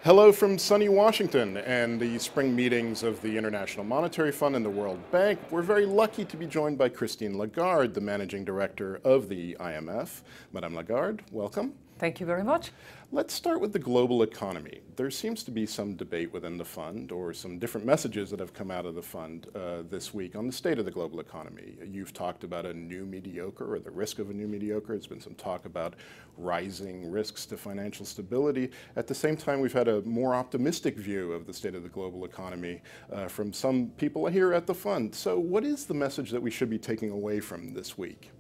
Hello from sunny Washington and the spring meetings of the International Monetary Fund and the World Bank. We're very lucky to be joined by Christine Lagarde, the Managing Director of the IMF. Madame Lagarde, welcome. Thank you very much. Let's start with the global economy. There seems to be some debate within the fund, or some different messages that have come out of the fund this week on the state of the global economy. You've talked about a new mediocre, or the risk of a new mediocre. There's been some talk about rising risks to financial stability. At the same time, we've had a more optimistic view of the state of the global economy from some people here at the fund. So what is the message that we should be taking away from this week?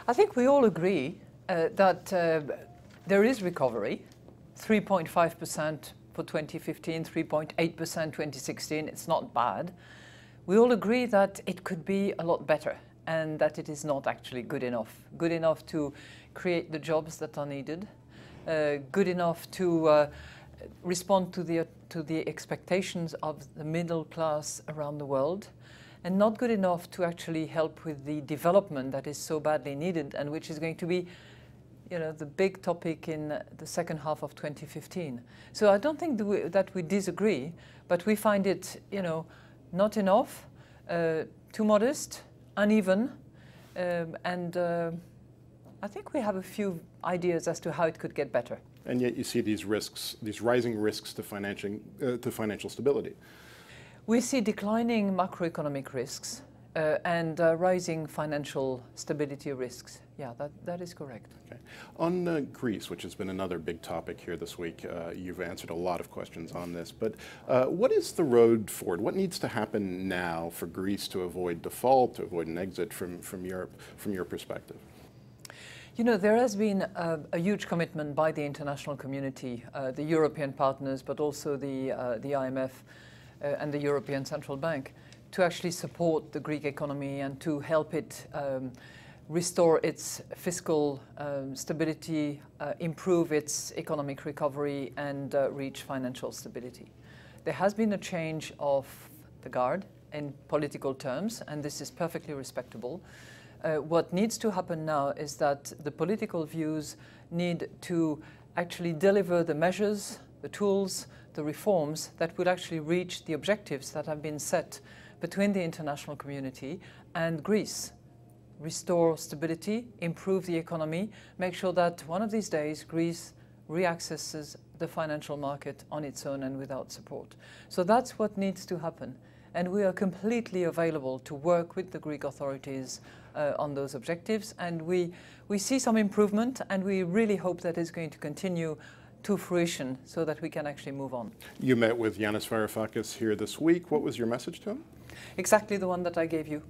I think we all agree that there is recovery, 3.5% for 2015, 3.8% 2016, it's not bad. We all agree that it could be a lot better and that it is not actually good enough to create the jobs that are needed, good enough to respond to the expectations of the middle class around the world, and not good enough to actually help with the development that is so badly needed and which is going to be the big topic in the second half of 2015. So I don't think that we disagree, but we find it, not enough, too modest, uneven, and I think we have a few ideas as to how it could get better. And yet you see these risks, these rising risks to financial stability. We see declining macroeconomic risks and rising financial stability risks. Yeah, that is correct. Okay. On Greece, which has been another big topic here this week, you've answered a lot of questions on this, but what is the road forward? What needs to happen now for Greece to avoid default, to avoid an exit from Europe, from your perspective? There has been a huge commitment by the international community, the European partners, but also the IMF and the European Central Bank, to actually support the Greek economy and to help it restore its fiscal stability, improve its economic recovery, and reach financial stability. There has been a change of the guard in political terms, and this is perfectly respectable. What needs to happen now is that the political views need to actually deliver the measures, the tools, the reforms that would actually reach the objectives that have been set between the international community and Greece. Restore stability, improve the economy, make sure that one of these days Greece reaccesses the financial market on its own and without support. So that's what needs to happen. And we are completely available to work with the Greek authorities on those objectives. And we see some improvement, and we really hope that it's going to continue to fruition so that we can actually move on. You met with Yanis Varoufakis here this week. What was your message to him? Exactly the one that I gave you.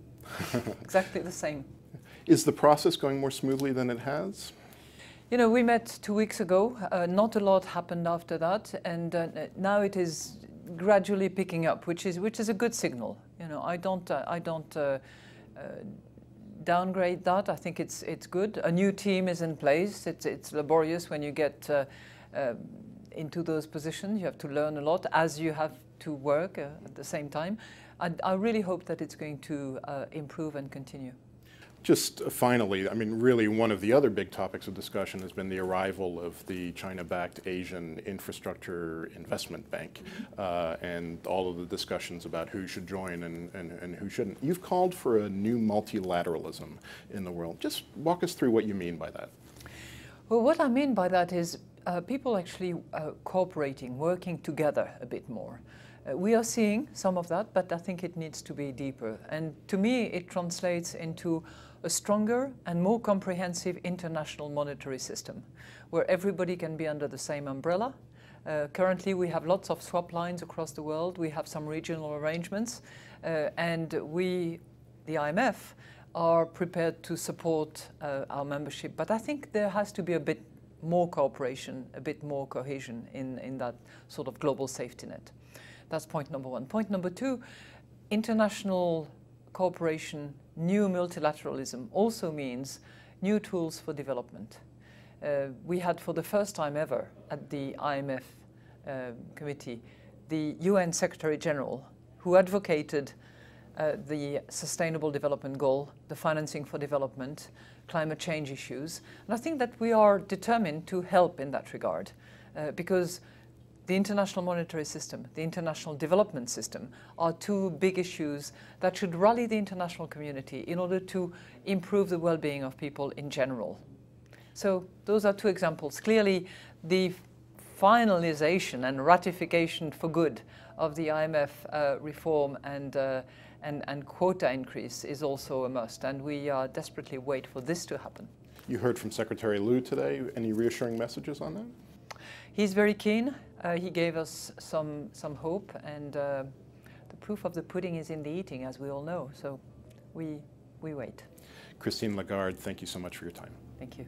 Exactly the same. Is the process going more smoothly than it has? We met 2 weeks ago. Not a lot happened after that, and now it is gradually picking up, which is a good signal. I don't downgrade that. I think it's good. A new team is in place. It's laborious when you get into those positions. You have to learn a lot as you have to work at the same time. I really hope that it's going to improve and continue. Just finally, really one of the other big topics of discussion has been the arrival of the China-backed Asian Infrastructure Investment Bank and all of the discussions about who should join and who shouldn't. You've called for a new multilateralism in the world. Just walk us through what you mean by that. Well, what I mean by that is people actually cooperating, working together a bit more. We are seeing some of that, but I think it needs to be deeper. And to me, it translates into a stronger and more comprehensive international monetary system, where everybody can be under the same umbrella. Currently, we have lots of swap lines across the world. We have some regional arrangements, and we, the IMF, are prepared to support our membership. But I think there has to be a bit more cooperation, a bit more cohesion in that sort of global safety net. That's point number one. Point number two, international cooperation, new multilateralism also means new tools for development. We had, for the first time ever at the IMF committee, the UN Secretary General, who advocated the Sustainable Development Goal, the financing for development, climate change issues. And I think that we are determined to help in that regard because the international monetary system, the international development system are two big issues that should rally the international community in order to improve the well-being of people in general. So those are two examples. Clearly, the finalization and ratification for good of the IMF reform and quota increase is also a must, and we desperately wait for this to happen. You heard from Secretary Liu today. Any reassuring messages on that? He's very keen. He gave us some hope, and the proof of the pudding is in the eating, as we all know. So we wait. Christine Lagarde, thank you so much for your time. Thank you.